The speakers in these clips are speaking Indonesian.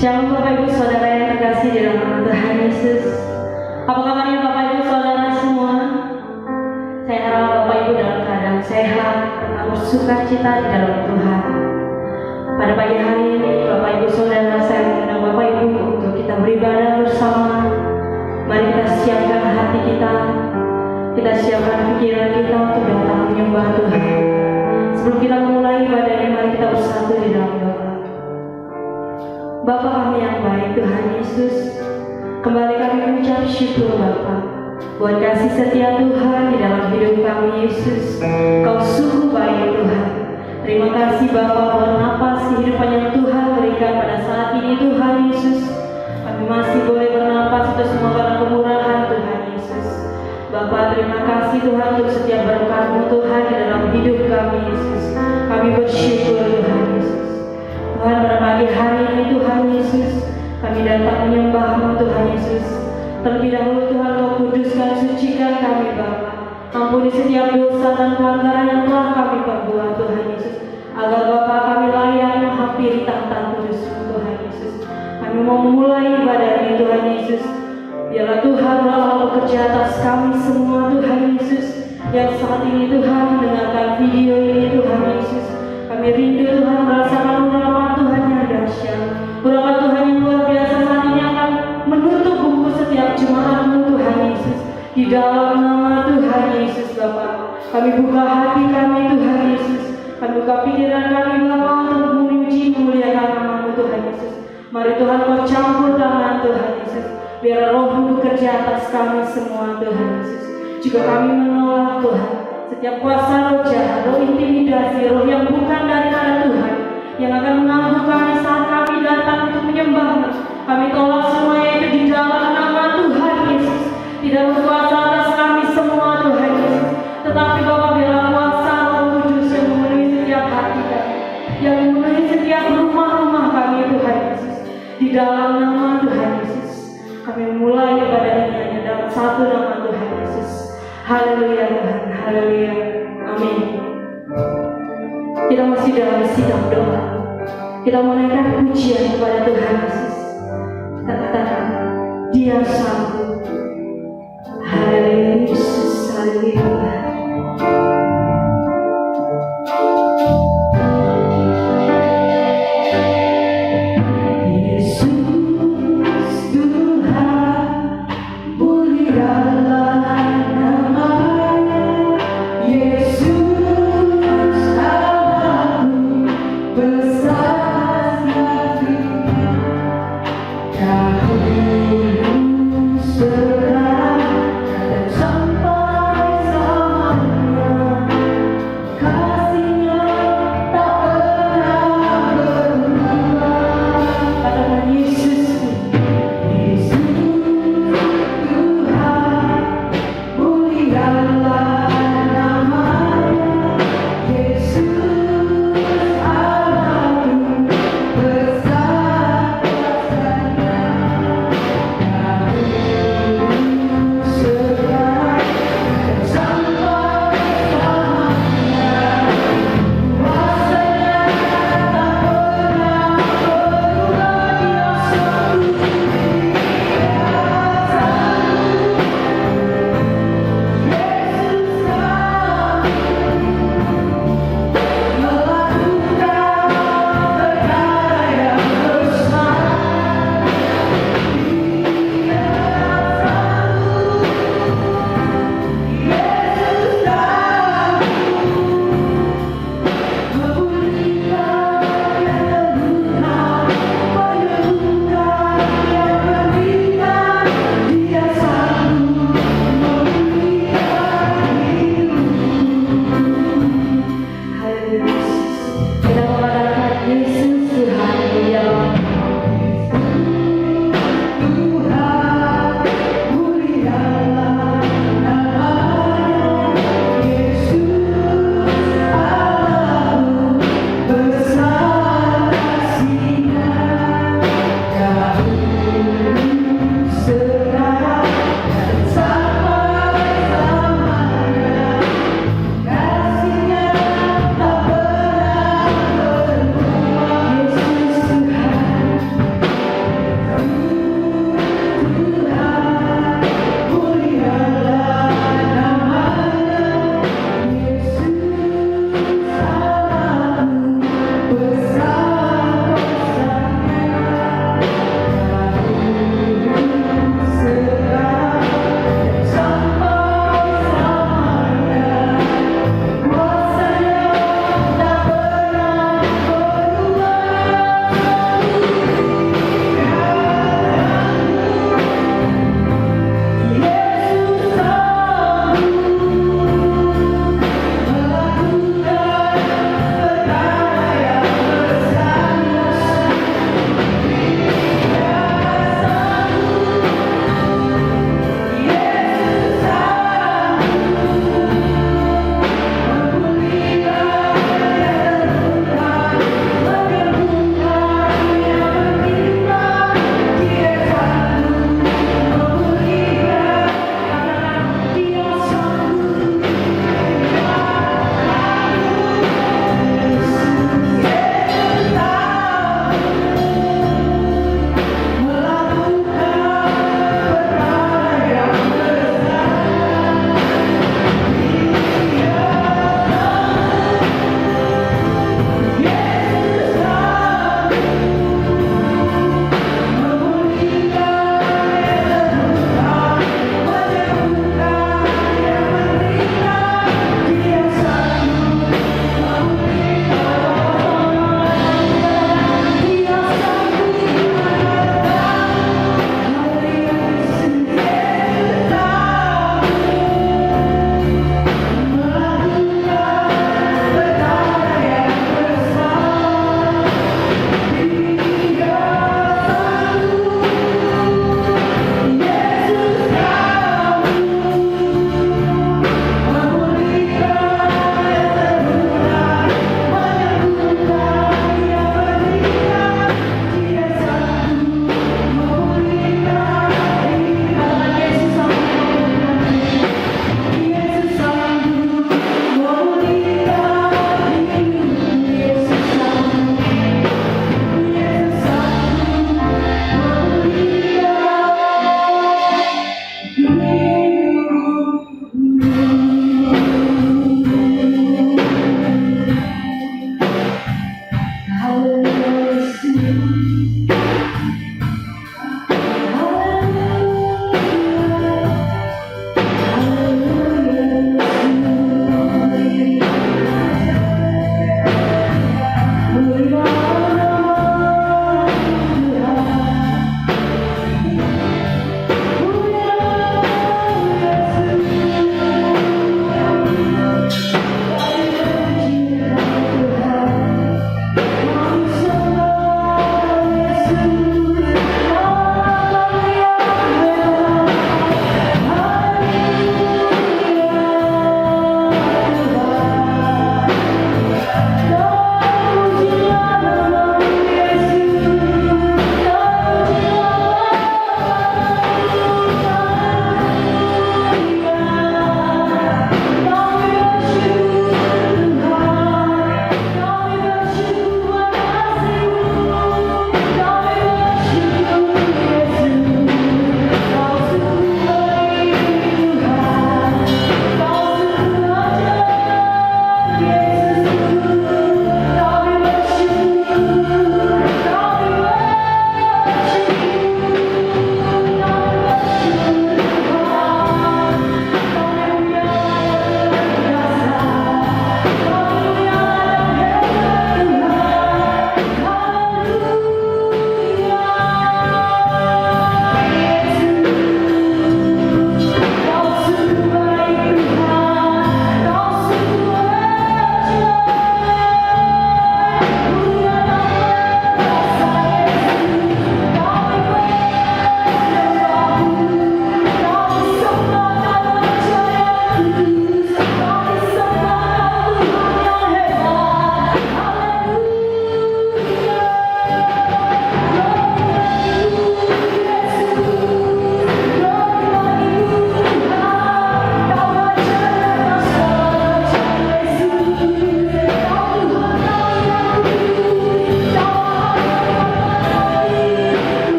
Shalom Bapak Ibu Saudara yang terkasih di dalam nama Tuhan Yesus. Apa kabarnya Bapak Ibu Saudara semua? Saya harap Bapak Ibu dalam keadaan sehat, tetap bersukacita di dalam Tuhan. Pada pagi hari ini Bapak Ibu Saudara, saya mengundang Bapak Ibu untuk kita beribadah bersama. Mari kita siapkan hati kita, kita siapkan pikiran kita untuk datang menyembah Tuhan. Sebelum kita mulai ibadah ini, mari kita bersatu di dalam doa. Bapa kami yang baik, Tuhan Yesus, kembali kami mengucap syukur Bapa buat kasih setia Tuhan di dalam hidup kami. Yesus, Kau sungguh baik Tuhan. Terima kasih Bapa buat napas kehidupan yang Tuhan berikan pada saat ini Tuhan Yesus. Kami masih boleh bernapas, itu semua karena kemurahan Tuhan Yesus. Bapa, terima kasih Tuhan untuk setiap berkat-Mu Tuhan di dalam hidup kami Yesus. Kami bersyukur Tuhan Yesus. Tuhan, pada pagi hari ini Tuhan Yesus, kami datang menyembah-Mu Tuhan Yesus. Terlebih dahulu Tuhan, Kau kuduskan, sucikan kami Bapa. Ampuni setiap dosa dan pelanggaran yang telah kami perbuat Tuhan Yesus, agar Bapa kami layak menghampiri tahta kudus-Mu Tuhan Yesus. Kami mau memulai ibadah ini Tuhan Yesus. Biarlah Tuhan Allah bekerja atas kami semua Tuhan Yesus, yang saat ini Tuhan mendengarkan video ini Tuhan Yesus. Kami rindu Tuhan merasakan urapan Tuhan yang dahsyat, urapan Tuhan yang luar biasa saat ini akan menutup buku setiap jemaat-Mu Tuhan Yesus. Di dalam nama Tuhan Yesus Bapa, kami buka hati kami Tuhan Yesus, kami buka pikiran kami Bapa untuk memuji memuliakan nama-Mu Tuhan Yesus. Mari Tuhan Kau campur tangan Tuhan Yesus, biar Roh-Mu bekerja atas kami semua Tuhan Yesus. Juga kami menolak Tuhan setiap kuasa roh jahat, roh intimidasi, roh yang bukan daripada Tuhan, yang akan mengganggu kami saat kami datang untuk menyembah-Mu. Kami tolak semuanya itu di dalam nama Tuhan Yesus. Tidak berkuasa atas kami semua Tuhan Yesus, tetapi Bapa, biarlah kuasa Roh Kudus yang memenuhi setiap hati kami, yang memenuhi setiap rumah-rumah kami Tuhan Yesus. Di dalam nama Tuhan Yesus, kami mulai ibadah ini hanya dalam satu nama Tuhan Yesus. Haleluya Tuhan, haleluya, amin. Kita masih dalam sikap doa. Kita menaikkan pujian kepada Tuhan Yesus. Kita katakan, Dia sanggup. Haleluya Yesus, haleluya.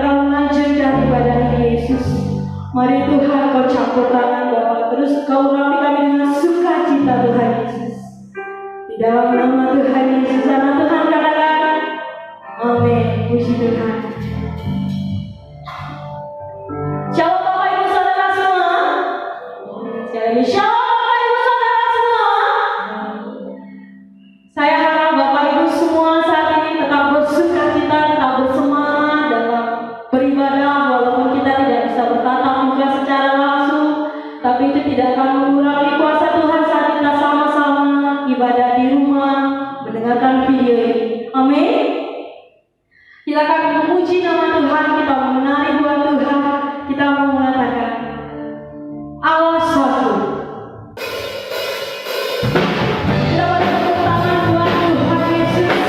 akan melanjutkan ibadah ini Yesus. Mari Tuhan Kau campur tangan Bapa, terus Kau urapi kami dengan sukacita Tuhan Yesus. Di dalam nama Tuhan Yesus, anak Tuhan katakan, amin. Puji Tuhan. Shalom Bapak Ibu Saudara semua. Sekali lagi shalom Bapak Ibu Saudara semua. Saya harap Bapak Ibu semua saat ini tetap bersukacita, tetap bersemangat dalam beribadah, walaupun kita tidak bisa bertatap muka secara langsung, tapi itu tidak akan mengurangi kuasa Tuhan saat kita sama-sama ibadah di rumah, mendengarkan video ini. Amin. Kita akan memuji nama Tuhan, kita mengenali buat Tuhan, kita mau mengatakan Allah satu. Kita bertepuk tangan buat Tuhan Yesus.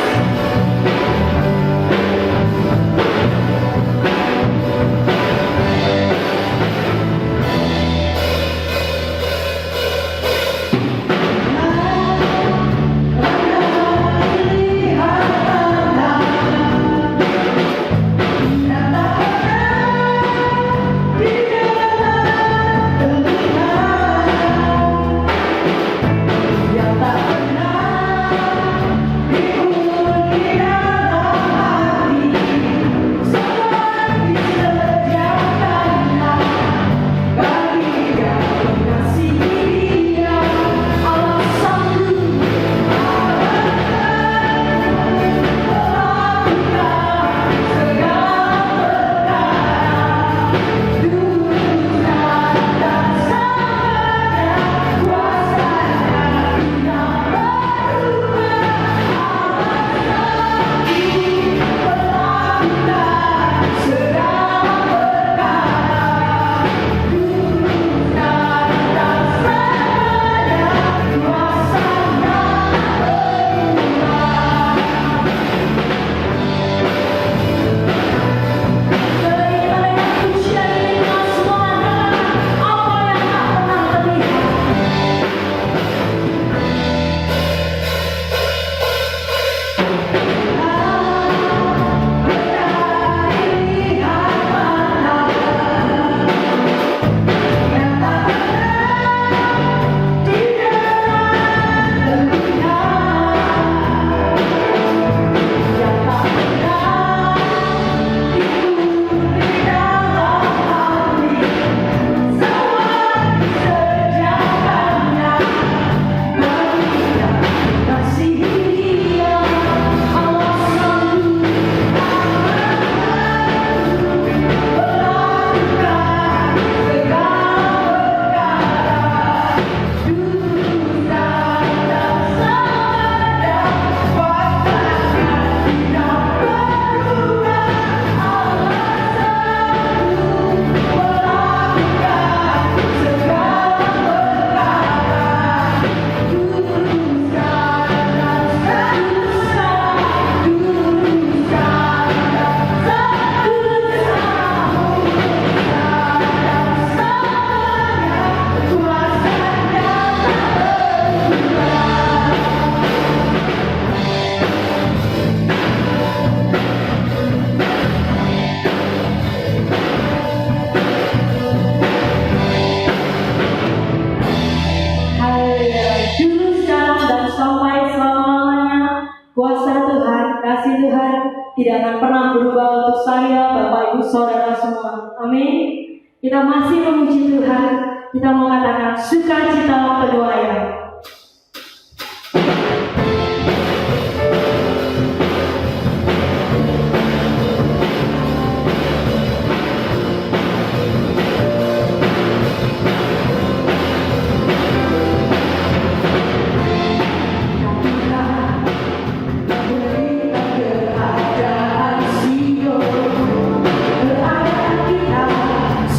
Kuasa Tuhan, kasih Tuhan tidak akan pernah berubah untuk saya, Bapak Ibu Saudara semua. Amin. Kita masih memuji Tuhan, kita mau katakan sukacita penuh ayat.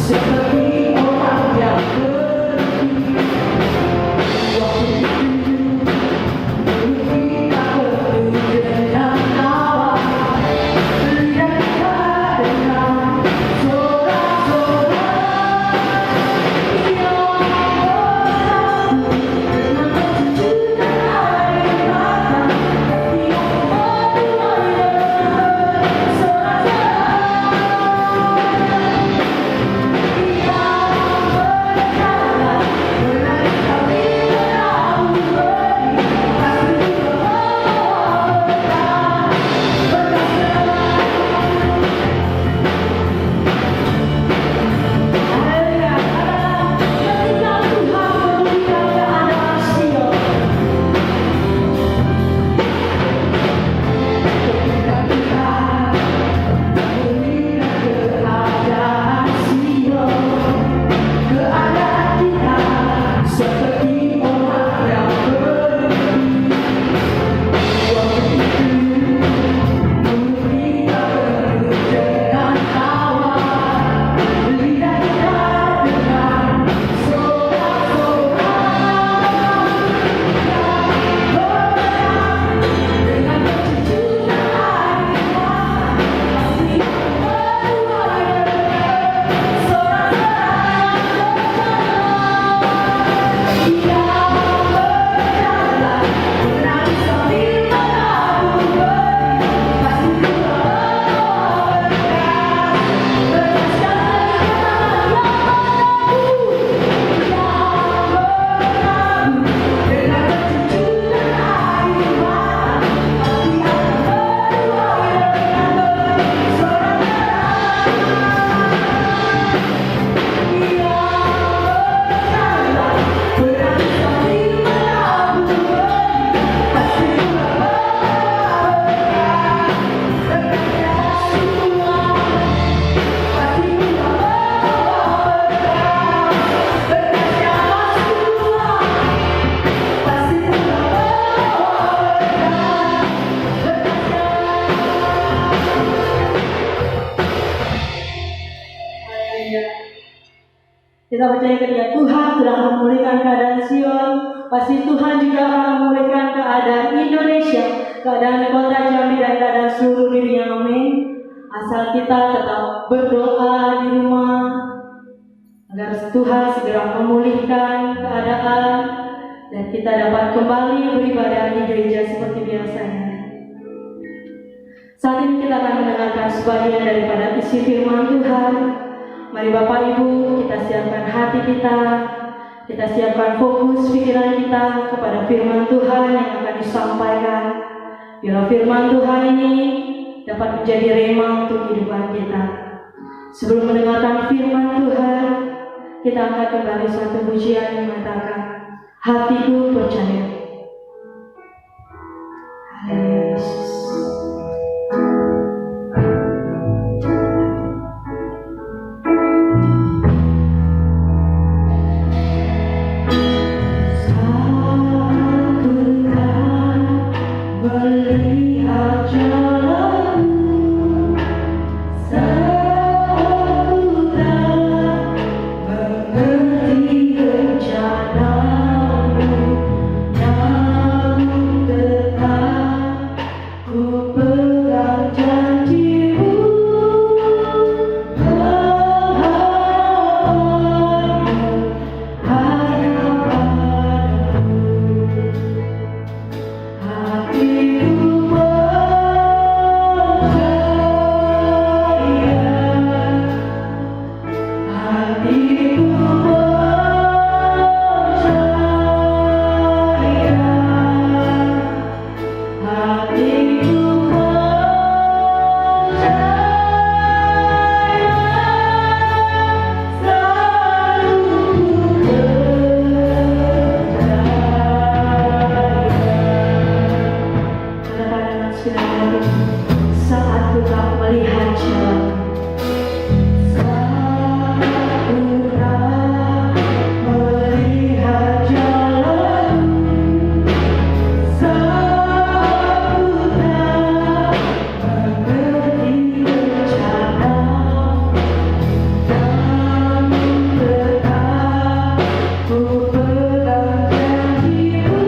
Seperti orang yang pergi waktu Kita percaya ketika Tuhan sudah memulihkan keadaan Sion, pasti Tuhan juga akan memulihkan keadaan Indonesia, keadaan kota Jambi dan keadaan seluruh dunia. Amin. Asal kita tetap berdoa di rumah agar Tuhan segera memulihkan keadaan dan kita dapat kembali beribadah di gereja seperti biasanya. Saat ini kita akan mendengarkan sebagian daripada isi firman Tuhan. Mari Bapak Ibu, kita siapkan hati kita siapkan fokus pikiran kita kepada firman Tuhan yang akan disampaikan. Bila firman Tuhan ini dapat menjadi rema untuk kehidupan kita. Sebelum mendengarkan firman Tuhan, kita akan kembali satu pujian yang mengatakan, hatiku percaya. Haleluya Yesus. Melihat jalanmu, saat ku tak mengerti rencanamu, namun tetap ku pegang janjimu, berharapmu hanya padamu. Hatiku saat ku tak melihat jalan, saat ku tak melihat jalan, saat ku tak mengerti rencanamu, namun tetap ku pegang janjimu,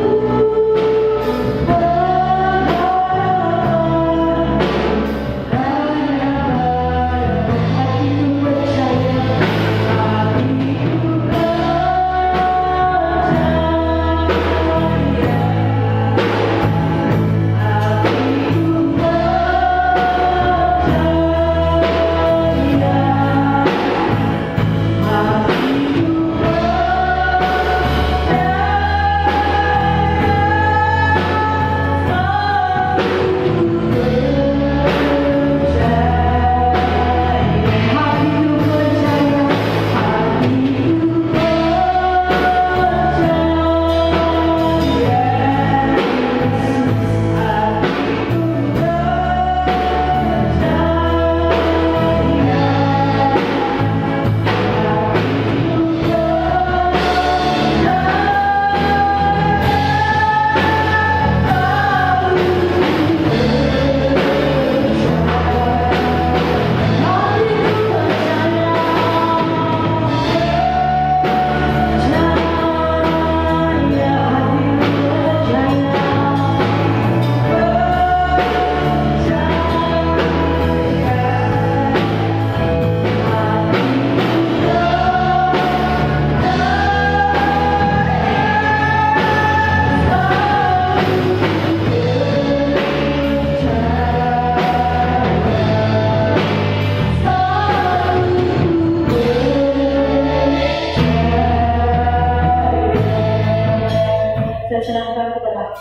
saya serahkan kepada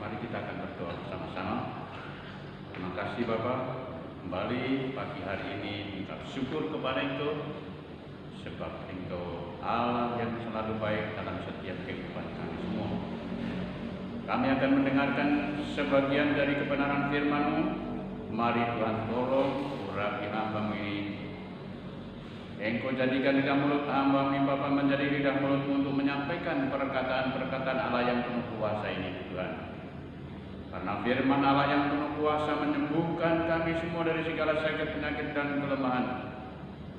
Mari kita akan berdoa bersama-sama. Terima kasih Bapak, kembali pagi hari ini mengucap syukur kepada Engkau, sebab Engkau Allah yang selalu baik dalam setiap kehidupan kami semua. Kami akan mendengarkan sebagian dari kebenaran firman-Mu. Mari Tuhan tolong urapi hamba-Mu ini. Engkau jadikan lidah mulut hamba ini Bapa menjadi lidah mulut untuk menyampaikan perkataan-perkataan Allah yang penuh kuasa ini Tuhan. Karena firman Allah yang penuh kuasa menyembuhkan kami semua dari segala sakit, penyakit dan kelemahan.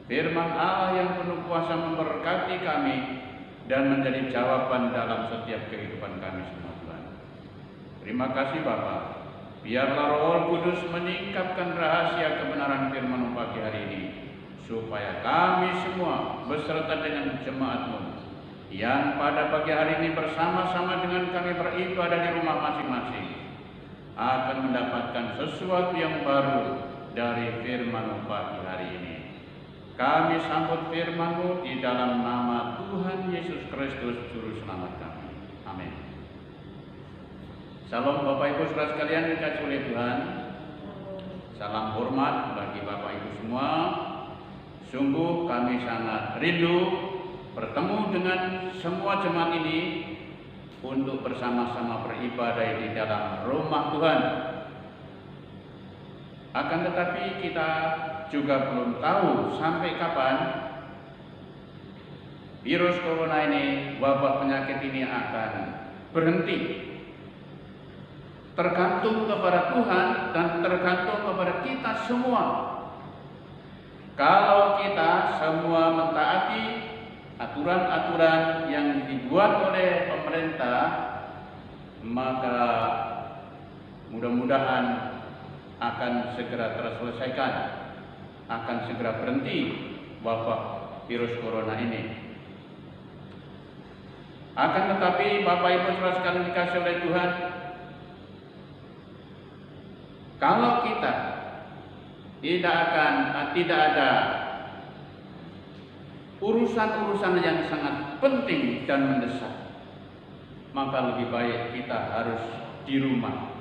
Firman Allah yang penuh kuasa memberkati kami dan menjadi jawaban dalam setiap kehidupan kami semua, Tuhan. Terima kasih Bapa. Biarlah Roh Kudus menyingkapkan rahasia kebenaran firman pagi hari ini, supaya kami semua beserta dengan jemaat-Mu yang pada pagi hari ini bersama-sama dengan kami beribadah di rumah masing-masing akan mendapatkan sesuatu yang baru dari firman pagi hari ini. Kami sambut firman-Mu di dalam nama Tuhan Yesus Kristus Juru Selamat kami. Amin. Salam Bapak Ibu saudara sekalian dikasihi oleh Tuhan. Salam hormat bagi Bapak Ibu semua. Sungguh kami sangat rindu bertemu dengan semua jemaat ini untuk bersama-sama beribadah di dalam rumah Tuhan. Akan tetapi kita juga belum tahu sampai kapan virus corona ini, wabah penyakit ini akan berhenti. Tergantung kepada Tuhan dan tergantung kepada kita semua. Kalau kita semua mentaati aturan-aturan yang dibuat oleh pemerintah, maka mudah-mudahan akan segera terselesaikan, akan segera berhenti wabah virus corona ini. Akan tetapi Bapak Ibu saudara sekalian dikasihi oleh Tuhan, kalau kita tidak ada urusan-urusan yang sangat penting dan mendesak, maka lebih baik kita harus di rumah.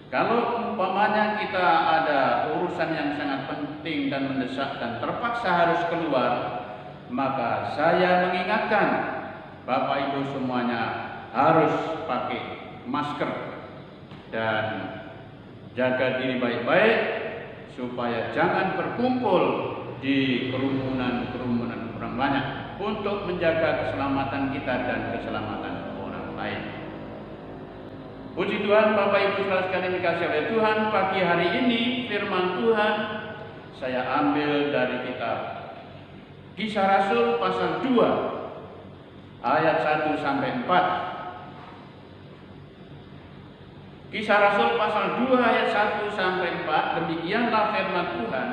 Kalau umpamanya kita ada urusan yang sangat penting dan mendesak dan terpaksa harus keluar, maka saya mengingatkan Bapak Ibu semuanya harus pakai masker dan jaga diri baik-baik supaya jangan berkumpul di kerumunan orang banyak untuk menjaga keselamatan kita dan keselamatan orang lain. Puji Tuhan, Bapak Ibu saudara sekalian dikasihi oleh Tuhan, pagi hari ini firman Tuhan saya ambil dari kitab Kisah Rasul pasal 2 ayat 1 sampai 4. Kisah Rasul pasal 2 ayat 1 sampai 4, demikianlah firman Tuhan.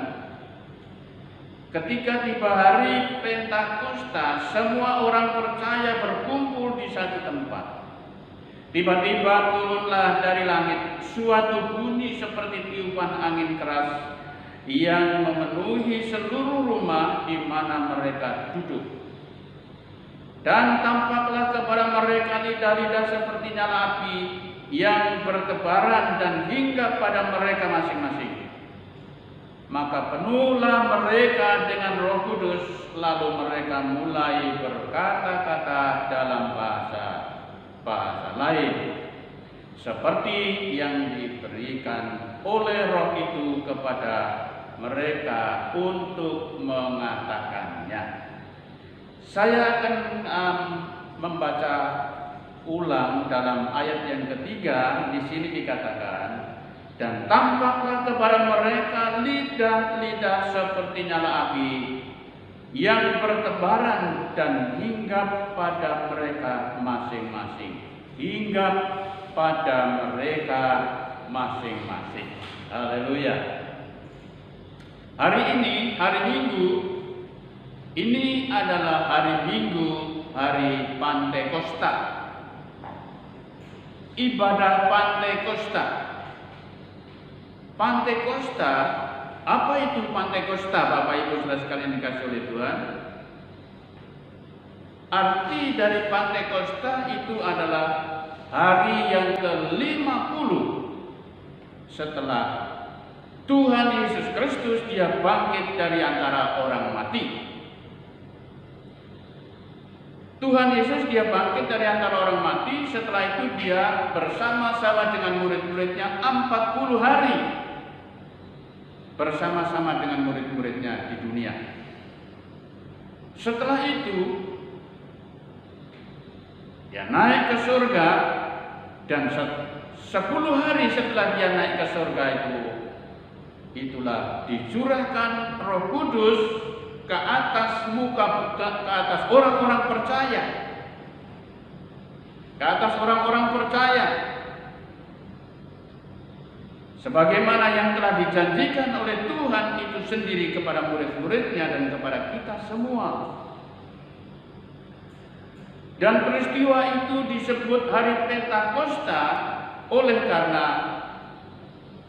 Ketika tiba hari Pentakosta, semua orang percaya berkumpul di satu tempat. Tiba-tiba turunlah dari langit suatu bunyi seperti tiupan angin keras yang memenuhi seluruh rumah di mana mereka duduk. Dan tampaklah kepada mereka lidah-lidah seperti nyala api yang bertebaran dan hingga pada mereka masing-masing. Maka penuhlah mereka dengan Roh Kudus, lalu mereka mulai berkata-kata dalam bahasa lain, seperti yang diberikan oleh Roh itu kepada mereka untuk mengatakannya. Saya akan membaca ulang dalam ayat yang ketiga. Di sini dikatakan, dan tampaklah kepada mereka lidah-lidah seperti nyala api yang bertebaran dan hinggap pada mereka masing-masing. Hinggap pada mereka masing-masing. Haleluya. Hari ini, hari Minggu, ini adalah hari Minggu, hari Pantekosta. Ibadah Pantekosta. Pantekosta, apa itu Pantekosta, Bapak Ibu saudara sekalian dikasihi oleh Tuhan? Arti dari Pantekosta itu adalah hari yang ke-50 setelah Tuhan Yesus Kristus dia bangkit dari antara orang mati. Tuhan Yesus dia bangkit dari antara orang mati, setelah itu dia bersama-sama dengan murid-muridnya 40 hari. Bersama-sama dengan murid-muridnya di dunia. Setelah itu dia naik ke surga, dan 10 hari setelah dia naik ke surga itulah dicurahkan Roh Kudus ke atas ke atas orang-orang percaya. Ke atas orang-orang percaya. Sebagaimana yang telah dijanjikan oleh Tuhan itu sendiri kepada murid-muridnya dan kepada kita semua. Dan peristiwa itu disebut hari Pentakosta oleh karena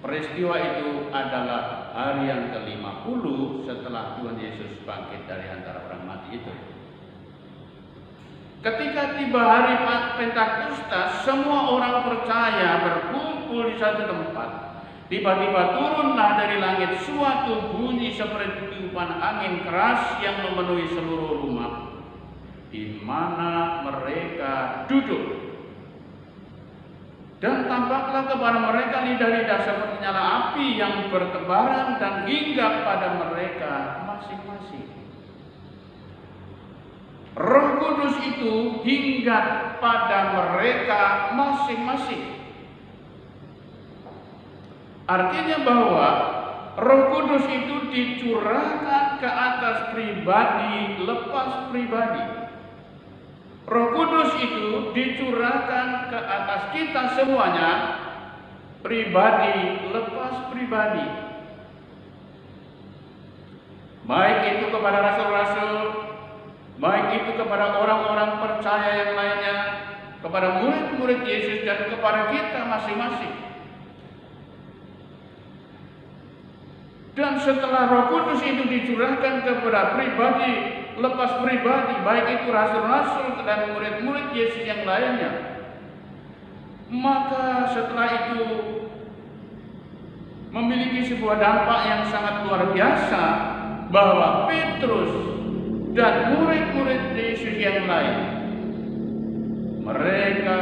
peristiwa itu adalah hari yang ke-50 setelah Tuhan Yesus bangkit dari antara orang mati itu. Ketika tiba hari Pentakosta, semua orang percaya berkumpul di satu tempat. Tiba-tiba turunlah dari langit suatu bunyi seperti tiupan angin keras yang memenuhi seluruh rumah di mana mereka duduk. Dan tampaklah kepada mereka lidah-lidah seperti nyala api yang bertebaran dan hinggap pada mereka masing-masing. Roh Kudus itu hinggap pada mereka masing-masing. Artinya bahwa Roh Kudus itu dicurahkan ke atas pribadi lepas pribadi. Roh Kudus itu dicurahkan ke atas kita semuanya, pribadi lepas pribadi. Baik itu kepada rasul-rasul, baik itu kepada orang-orang percaya yang lainnya, kepada murid-murid Yesus dan kepada kita masing-masing. Dan setelah Roh Kudus itu dicurahkan kepada pribadi lepas pribadi, baik itu rasul-rasul dan murid-murid Yesus yang lainnya, maka setelah itu memiliki sebuah dampak yang sangat luar biasa, bahwa Petrus dan murid-murid Yesus yang lain, mereka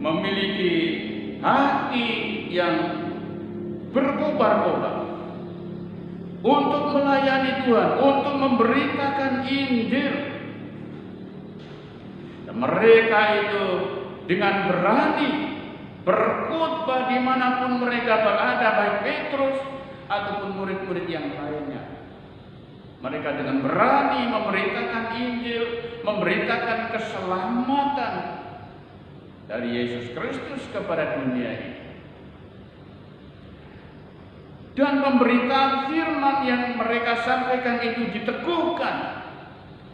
memiliki hati yang berkobar-kobar untuk melayani Tuhan, untuk memberitakan Injil. Dan mereka itu dengan berani berkhotbah dimanapun mereka berada, baik Petrus ataupun murid-murid yang lainnya. Mereka dengan berani memberitakan Injil, memberitakan keselamatan dari Yesus Kristus kepada dunia ini. Dan pemberitaan firman yang mereka sampaikan itu diteguhkan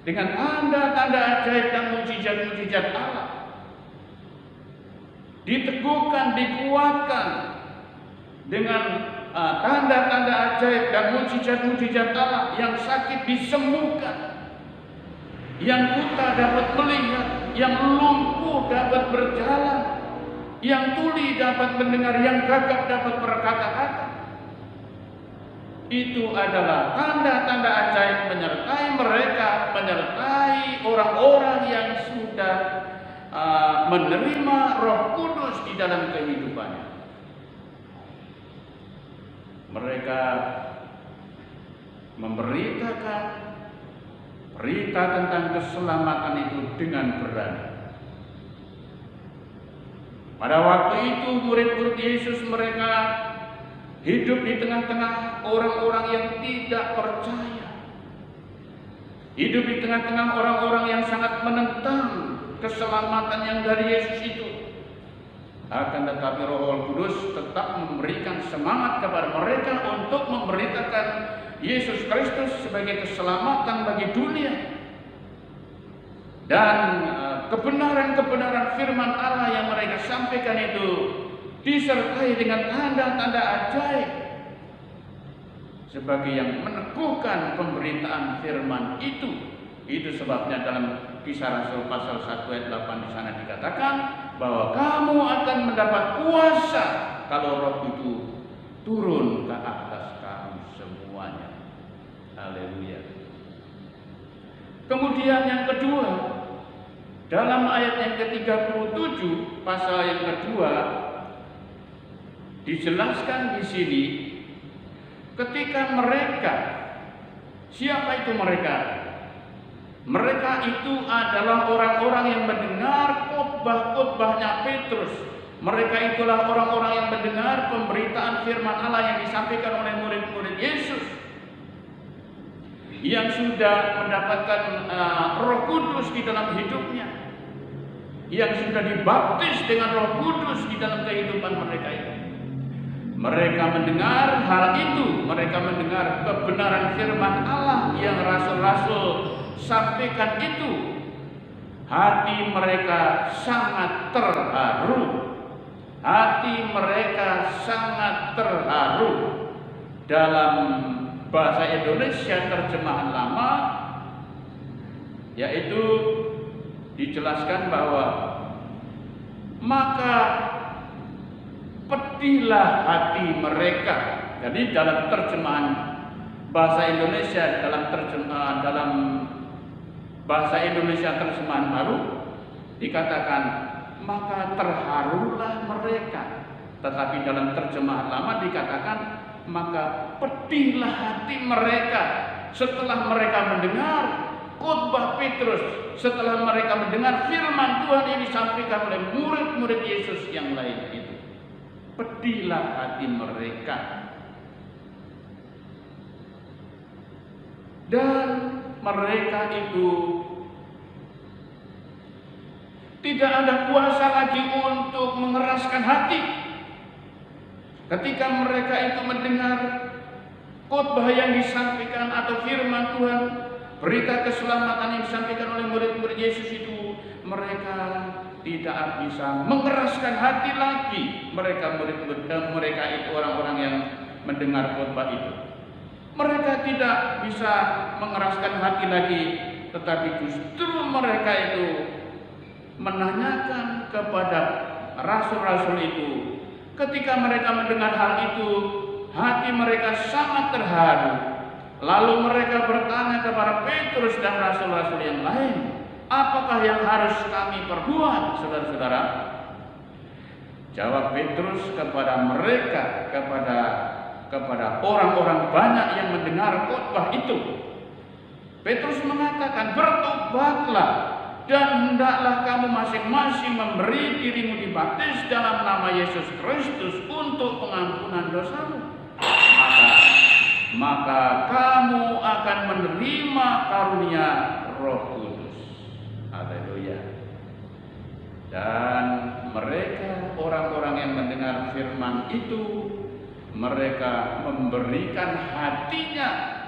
dengan tanda-tanda ajaib dan mujizat-mujizat Allah. Diteguhkan, dikuatkan dengan tanda-tanda ajaib dan mujizat-mujizat Allah. Yang sakit disembuhkan, yang buta dapat melihat, yang lumpuh dapat berjalan, yang tuli dapat mendengar, yang gagap dapat berkata-kata. Itu adalah tanda-tanda ajaib menyertai mereka, menyertai orang-orang yang sudah menerima Roh Kudus di dalam kehidupannya. Mereka memberitakan berita tentang keselamatan itu dengan berani. Pada waktu itu murid-murid Yesus mereka hidup di tengah-tengah orang-orang yang tidak percaya. Hidup di tengah-tengah orang-orang yang sangat menentang keselamatan yang dari Yesus itu. Akan tetapi Roh Kudus tetap memberikan semangat kepada mereka untuk memberitakan Yesus Kristus sebagai keselamatan bagi dunia. Dan kebenaran-kebenaran firman Allah yang mereka sampaikan itu disertai dengan tanda-tanda ajaib sebagai yang meneguhkan pemberitaan firman itu. Itu sebabnya dalam Kisah Rasul pasal 1 ayat 8 di sana dikatakan bahwa kamu akan mendapat kuasa kalau Roh itu turun ke atas kamu semuanya. Haleluya. Kemudian yang kedua, dalam ayat yang ke-37 pasal yang kedua dijelaskan di sini ketika mereka, siapa itu mereka? Mereka itu adalah orang-orang yang mendengar khotbah-khotbahnya Petrus, Mereka itulah orang-orang yang mendengar pemberitaan firman Allah yang disampaikan oleh murid-murid Yesus, yang sudah mendapatkan Roh Kudus di dalam hidupnya, yang sudah dibaptis dengan Roh Kudus di dalam kehidupan mereka itu. Mereka mendengar hal itu, mereka mendengar kebenaran firman Allah yang rasul-rasul sampaikan itu. Hati mereka sangat terharu. Hati mereka sangat terharu. Dalam bahasa Indonesia terjemahan lama, yaitu dijelaskan bahwa maka pedihlah hati mereka. Jadi dalam terjemahan bahasa Indonesia, dalam bahasa Indonesia terjemahan baru dikatakan maka terharulah mereka. Tetapi dalam terjemahan lama dikatakan maka pedihlah hati mereka setelah mereka mendengar khotbah Petrus, setelah mereka mendengar firman Tuhan yang disampaikan oleh murid-murid Yesus yang lain itu. Pedihlah hati mereka. Dan mereka itu tidak ada kuasa lagi untuk mengeraskan hati. Ketika mereka itu mendengar khotbah yang disampaikan atau firman Tuhan, berita keselamatan yang disampaikan oleh murid-murid Yesus itu, mereka tidak bisa mengeraskan hati lagi. Mereka itu orang-orang yang mendengar khotbah itu. Mereka tidak bisa mengeraskan hati lagi, tetapi justru mereka itu menanyakan kepada rasul-rasul itu. Ketika mereka mendengar hal itu, hati mereka sangat terharu. Lalu mereka bertanya kepada Petrus dan rasul-rasul yang lain, apakah yang harus kami perbuat, saudara-saudara? Jawab Petrus kepada mereka, kepada orang-orang banyak yang mendengar khotbah itu. Petrus mengatakan, bertobatlah dan hendaklah kamu masing-masing memberi dirimu dibaptis dalam nama Yesus Kristus untuk pengampunan dosamu. Maka kamu akan menerima karunia Roh Kudus. Haleluya. Dan mereka, orang-orang yang mendengar firman itu, mereka memberikan hatinya.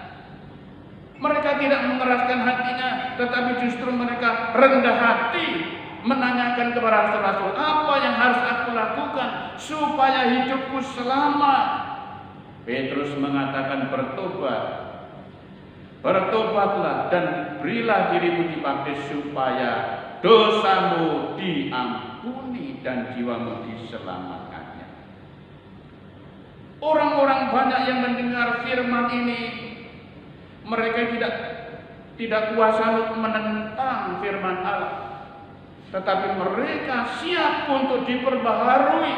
Mereka tidak mengeraskan hatinya, tetapi justru mereka rendah hati, menanyakan kepada rasul-rasul, apa yang harus aku lakukan supaya hidupku selamat? Petrus mengatakan, bertobatlah dan berilah dirimu dibaptis supaya dosamu diampuni dan jiwamu diselamatkannya. Orang-orang banyak yang mendengar firman ini, mereka tidak kuasa untuk menentang firman Allah, tetapi mereka siap untuk diperbaharui.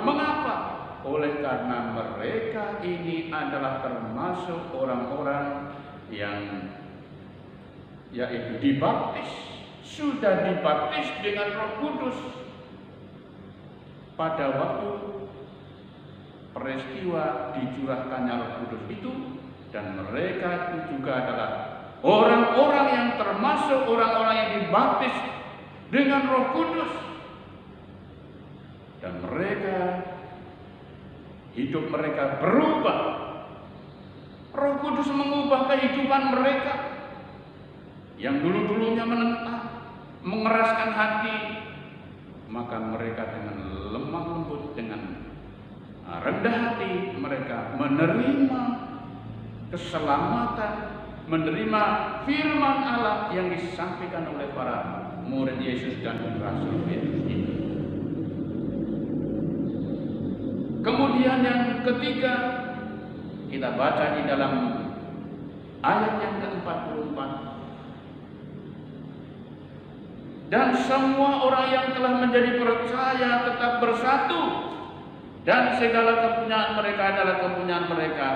Mengapa? Oleh karena mereka ini adalah termasuk orang-orang yang yaitu sudah dibaptis dengan Roh Kudus pada waktu peristiwa dicurahkannya Roh Kudus itu, dan mereka itu juga adalah orang-orang yang termasuk orang-orang yang dibaptis dengan Roh Kudus, dan hidup mereka berubah. Roh Kudus mengubah kehidupan mereka yang dulu-dulunya menentang, mengeraskan hati, maka mereka dengan lemah lembut, dengan rendah hati, mereka menerima keselamatan, menerima firman Allah yang disampaikan oleh para murid Yesus dan Rasul Petrus ini. Kemudian yang ketiga, kita baca di dalam ayat yang ke-44. Dan semua orang yang telah menjadi percaya tetap bersatu, dan segala kepunyaan mereka adalah kepunyaan mereka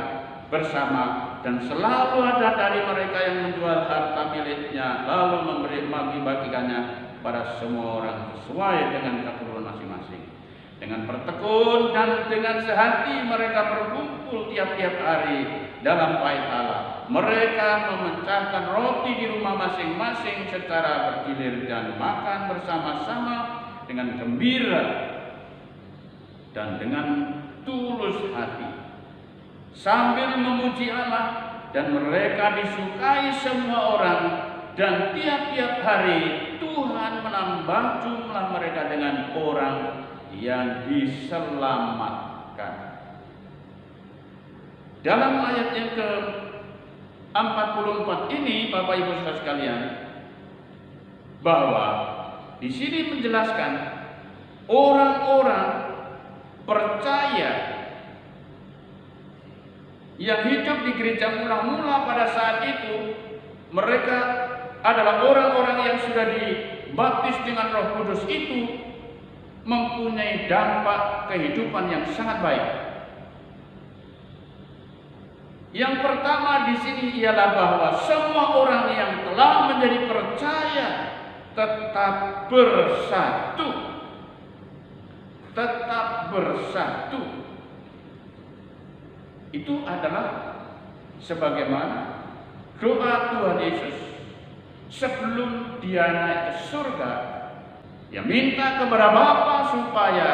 bersama, dan selalu ada dari mereka yang menjual harta miliknya lalu memberi bagi-bagikannya pada semua orang sesuai dengan keperluan masing-masing. Dengan bertekun dan dengan sehati mereka berkumpul tiap-tiap hari dalam bait Allah. Mereka memecahkan roti di rumah masing-masing secara bergilir dan makan bersama-sama dengan gembira dan dengan tulus hati, sambil memuji Allah, dan mereka disukai semua orang, dan tiap-tiap hari Tuhan menambah jumlah mereka dengan orang yang diselamatkan. Dalam ayat yang ke-44 ini, Bapak Ibu Saudara sekalian, bahwa di sini menjelaskan orang-orang percaya yang hidup di gereja mula-mula pada saat itu, mereka adalah orang-orang yang sudah dibaptis dengan Roh Kudus itu, mempunyai dampak kehidupan yang sangat baik. Yang pertama di sini ialah bahwa semua orang yang telah menjadi percaya tetap bersatu. Tetap bersatu. Itu adalah sebagaimana doa Tuhan Yesus sebelum dia naik ke surga. Dia minta kepada Bapa supaya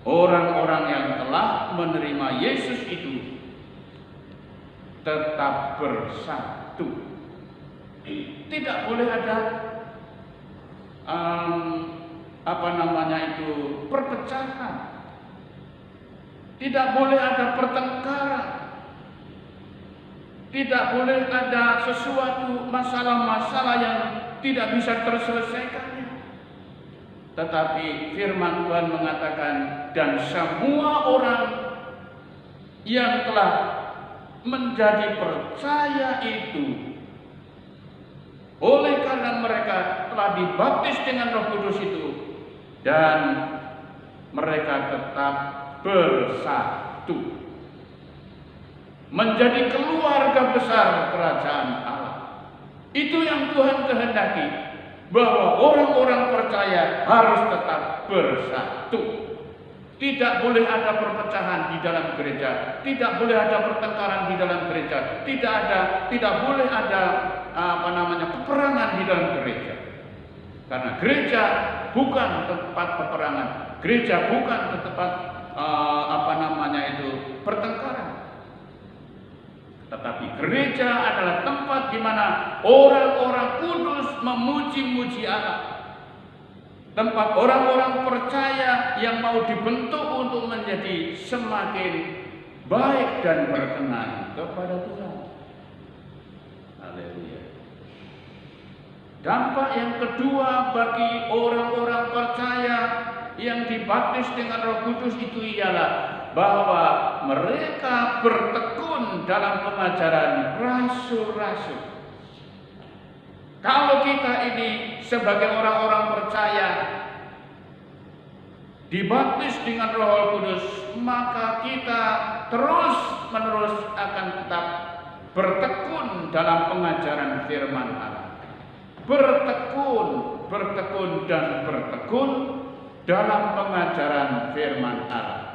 orang-orang yang telah menerima Yesus itu tetap bersatu. Tidak boleh ada perpecahan. Tidak boleh ada pertengkaran. Tidak boleh ada sesuatu masalah-masalah yang tidak bisa terselesaikan. Tetapi firman Tuhan mengatakan, dan semua orang yang telah menjadi percaya itu, oleh karena mereka telah dibaptis dengan Roh Kudus itu, dan mereka tetap bersatu, menjadi keluarga besar kerajaan Allah. Itu yang Tuhan kehendaki, bahwa orang-orang percaya harus tetap bersatu. Tidak boleh ada perpecahan di dalam gereja, tidak boleh ada pertengkaran di dalam gereja, tidak boleh ada peperangan di dalam gereja. Karena gereja bukan tempat peperangan, gereja bukan tempat pertengkaran. Tetapi gereja adalah tempat di mana orang-orang kudus memuji-muji Allah. Tempat orang-orang percaya yang mau dibentuk untuk menjadi semakin baik dan berkenan kepada Tuhan. Haleluya. Dampak yang kedua bagi orang-orang percaya yang dibaptis dengan Roh Kudus itu ialah bahwa mereka bertekun dalam pengajaran rasul-rasul. Kalau kita ini sebagai orang-orang percaya dibaptis dengan Roh Kudus, maka kita terus-menerus akan tetap bertekun dalam pengajaran firman Allah. Bertekun dan bertekun dalam pengajaran firman Allah.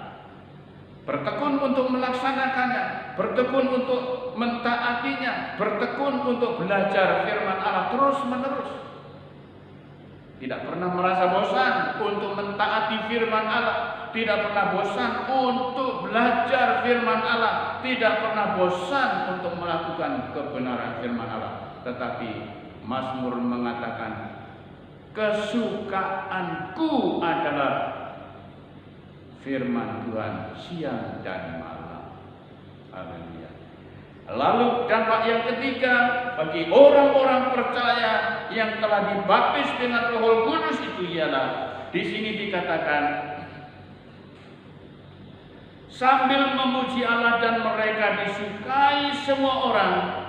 Bertekun untuk melaksanakannya, bertekun untuk mentaatinya, bertekun untuk belajar firman Allah terus-menerus. Tidak pernah merasa bosan untuk mentaati firman Allah, tidak pernah bosan untuk belajar firman Allah, tidak pernah bosan untuk melakukan kebenaran firman Allah. Tetapi Mazmur mengatakan, kesukaanku adalah firman Tuhan siang dan malam. Haleluya. Lalu dampak yang ketiga bagi orang-orang percaya yang telah dibaptis dengan Roh Kudus itu ialah di sini dikatakan sambil memuji Allah dan mereka disukai semua orang,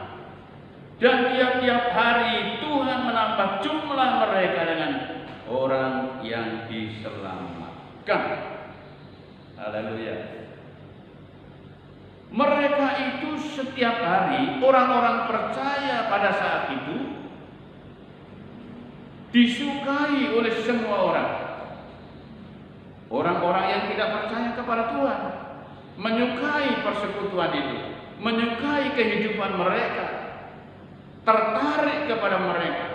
dan tiap-tiap hari Tuhan menambah jumlah mereka dengan orang yang diselamatkan. Haleluya. Mereka itu setiap hari, orang-orang percaya pada saat itu disukai oleh semua orang. Orang-orang yang tidak percaya kepada Tuhan menyukai persekutuan itu, menyukai kehidupan mereka, tertarik kepada mereka.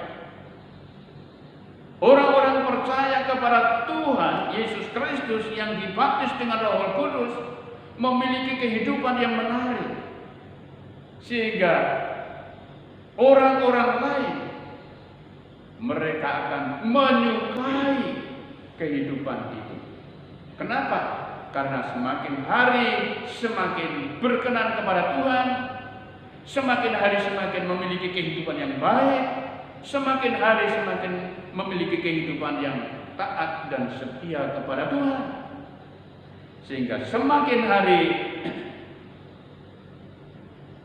Orang-orang percaya kepada Tuhan Yesus Kristus yang dibaptis dengan Roh Kudus memiliki kehidupan yang menarik, sehingga orang-orang lain mereka akan menyukai kehidupan itu. Kenapa? Karena semakin hari semakin berkenan kepada Tuhan, semakin hari semakin memiliki kehidupan yang baik, semakin hari semakin memiliki kehidupan yang taat dan setia kepada Tuhan. Sehingga semakin hari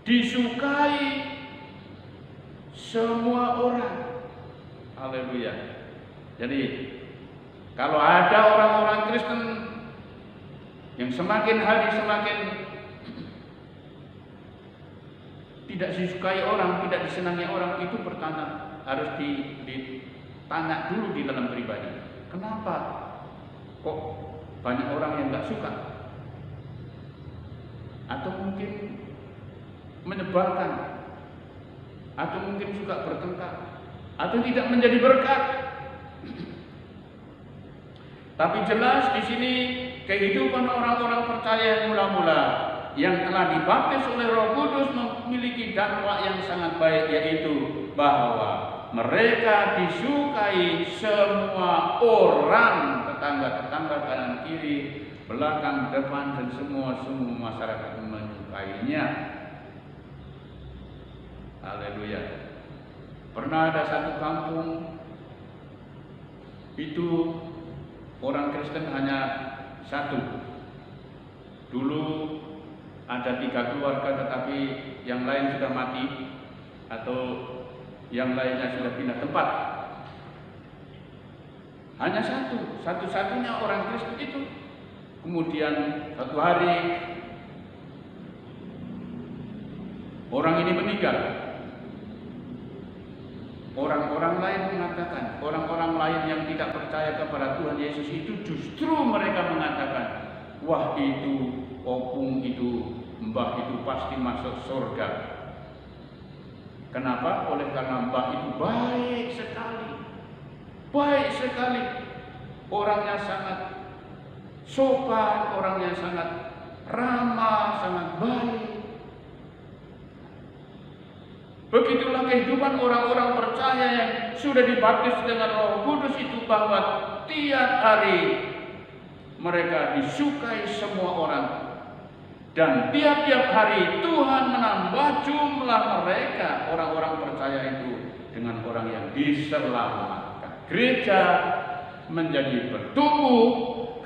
disukai semua orang. Haleluya. Jadi kalau ada orang-orang Kristen yang semakin hari semakin tidak disukai orang, tidak disenangi orang, itu pertama harus ditanya dulu di dalam pribadi. Kenapa kok banyak orang yang nggak suka? Atau mungkin menyebalkan, atau mungkin suka bertengkar, atau tidak menjadi berkat. Tapi jelas di sini kehidupan orang-orang percaya yang mula-mula yang telah dibaptis oleh Roh Kudus memiliki dampak yang sangat baik, yaitu bahwa mereka disukai semua orang, tetangga-tetangga, kanan kiri, belakang, depan, dan semua masyarakat menyukainya. Haleluya. Pernah ada satu kampung itu orang Kristen hanya satu. Dulu ada 3 keluarga, tetapi yang lain sudah mati atau yang lainnya sudah pindah tempat. Hanya satu-satunya orang Kristen itu. Kemudian satu hari orang ini meninggal. Orang-orang lain mengatakan, orang-orang lain yang tidak percaya kepada Tuhan Yesus itu justru mereka mengatakan, wah itu opung itu, mbah itu pasti masuk surga. Kenapa? Oleh karena mbah itu baik sekali, orangnya sangat sopan, orangnya sangat ramah, sangat baik. Begitulah kehidupan orang-orang percaya yang sudah dibaptis dengan Roh Kudus itu, bahwa tiap hari mereka disukai semua orang, dan tiap-tiap hari Tuhan menambah jumlah mereka, orang-orang percaya itu, dengan orang yang diselamatkan. Gereja menjadi bertumbuh,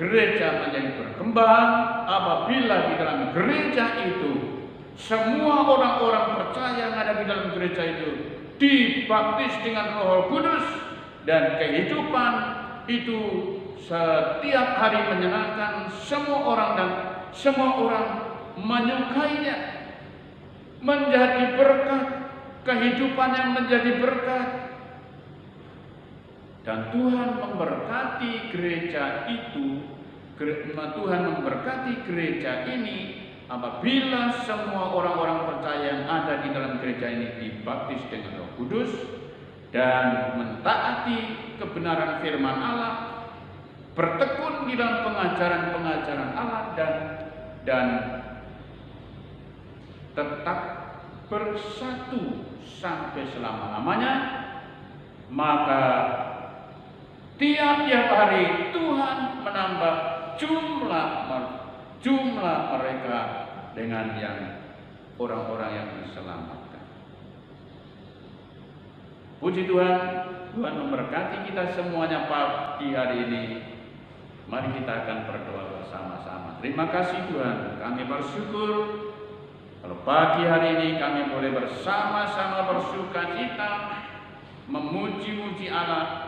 gereja menjadi berkembang apabila di dalam gereja itu semua orang-orang percaya yang ada di dalam gereja itu dibaptis dengan Roh Kudus, dan kehidupan itu setiap hari menyenangkan semua orang, dan semua orang menyukainya, menjadi berkat, kehidupan yang menjadi berkat. Dan Tuhan memberkati gereja itu, Tuhan memberkati gereja ini apabila semua orang-orang percaya yang ada di dalam gereja ini dibaptis dengan Roh Kudus dan mentaati kebenaran firman Allah, bertekun di dalam pengajaran-pengajaran Allah, dan tetap bersatu sampai selama-lamanya. Maka tiap-tiap hari Tuhan menambah jumlah mereka dengan yang orang-orang yang diselamatkan. Puji Tuhan, Tuhan memberkati kita semuanya pagi hari ini. Mari kita akan berdoa bersama-sama. Terima kasih Tuhan, kami bersyukur kalau pagi hari ini kami boleh bersama-sama bersukacita, memuji-muji Allah.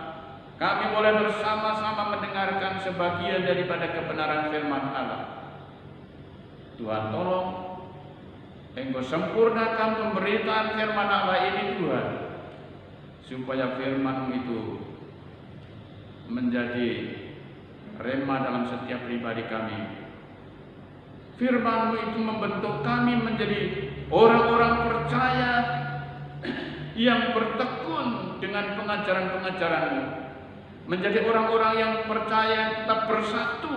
Kami boleh bersama-sama mendengarkan sebagian daripada kebenaran firman Allah. Tuhan tolong, Engkau sempurnakan pemberitaan firman Allah ini Tuhan, supaya firman itu menjadi rema dalam setiap pribadi kami. Firman-Mu itu membentuk kami menjadi orang-orang percaya yang bertekun dengan pengajaran-pengajaran-Mu, menjadi orang-orang yang percaya tetap bersatu,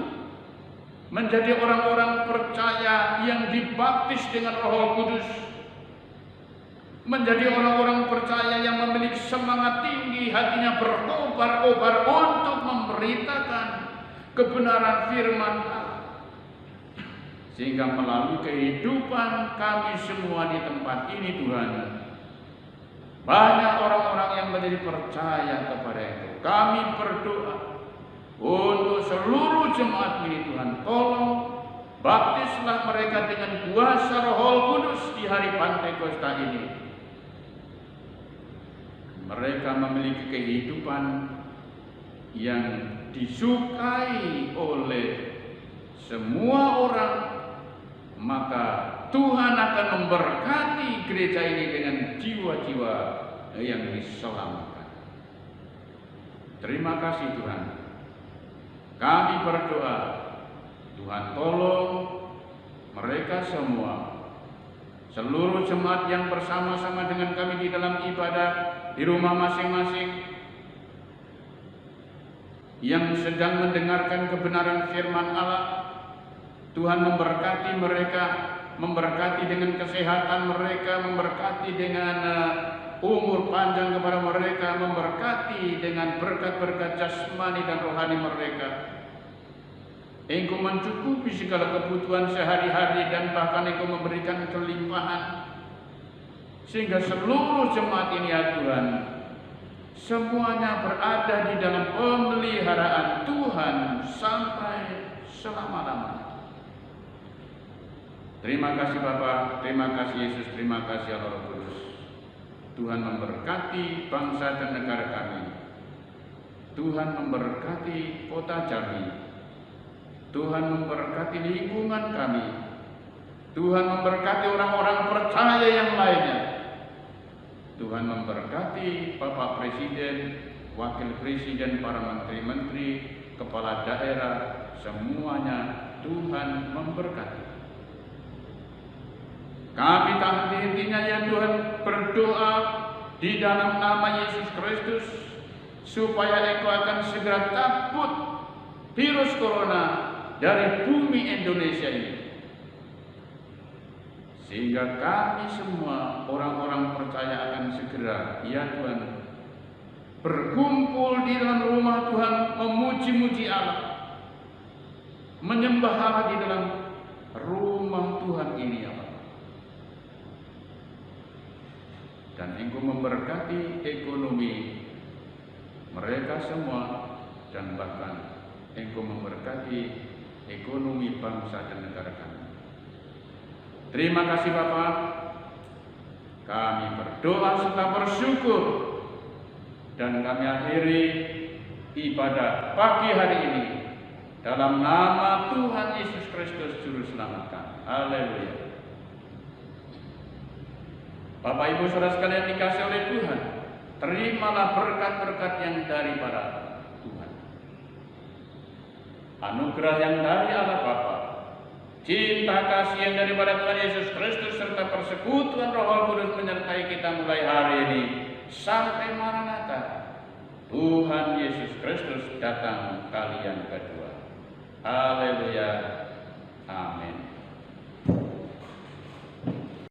menjadi orang-orang percaya yang dibaptis dengan Roh Kudus, menjadi orang-orang percaya yang memiliki semangat tinggi, hatinya berkobar-kobar untuk memberitakan kebenaran firman Allah, sehingga melalui kehidupan kami semua di tempat ini Tuhan, banyak orang-orang yang menjadi percaya kepada Engkau. Kami berdoa untuk seluruh jemaat ini Tuhan, tolong baptislah mereka dengan kuasa Roh Kudus di hari Pantekosta ini. Mereka memiliki kehidupan yang disukai oleh semua orang, maka Tuhan akan memberkati gereja ini dengan jiwa-jiwa yang diselamatkan. Terima kasih Tuhan. Kami berdoa, Tuhan tolong mereka semua, seluruh jemaat yang bersama-sama dengan kami di dalam ibadah di rumah masing-masing, yang sedang mendengarkan kebenaran firman Allah. Tuhan memberkati mereka, memberkati dengan kesehatan mereka, memberkati dengan umur panjang kepada mereka, memberkati dengan berkat-berkat jasmani dan rohani mereka. Engkau mencukupi segala kebutuhan sehari-hari dan bahkan Engkau memberikan kelimpahan, sehingga seluruh jemaat ini ya Tuhan, semuanya berada di dalam pemeliharaan Tuhan sampai selama-lamanya. Terima kasih Bapa, terima kasih Yesus, terima kasih Allah Roh Kudus. Tuhan memberkati bangsa dan negara kami. Tuhan memberkati kota Jambi. Tuhan memberkati lingkungan kami. Tuhan memberkati orang-orang percaya yang lainnya. Tuhan memberkati Bapak Presiden, Wakil Presiden, para menteri-menteri, kepala daerah, semuanya Tuhan memberkati. Kami tak henti-hentinya ya Tuhan berdoa di dalam nama Yesus Kristus, supaya Engkau akan segera cabut virus corona dari bumi Indonesia ini, sehingga kami semua orang-orang percaya akan segera ya Tuhan berkumpul di dalam rumah Tuhan, memuji-muji Allah, menyembah Allah di dalam rumah Tuhan ini ya Allah. Dan Engkau memberkati ekonomi mereka semua, dan bahkan Engkau memberkati ekonomi bangsa dan negara kami. Terima kasih Bapa. Kami berdoa serta bersyukur, dan kami akhiri ibadah pagi hari ini dalam nama Tuhan Yesus Kristus Juru Selamat kami. Haleluya. Bapak Ibu Saudara sekalian dikasihi oleh Tuhan, terimalah berkat-berkat yang daripada Tuhan. Anugerah yang dari Allah Bapa, cinta kasih yang daripada Tuhan Yesus Kristus, serta persekutuan Roh Kudus menyertai kita mulai hari ini sampai Maranatha. Tuhan Yesus Kristus datang kali yang kedua. Haleluya. Amin.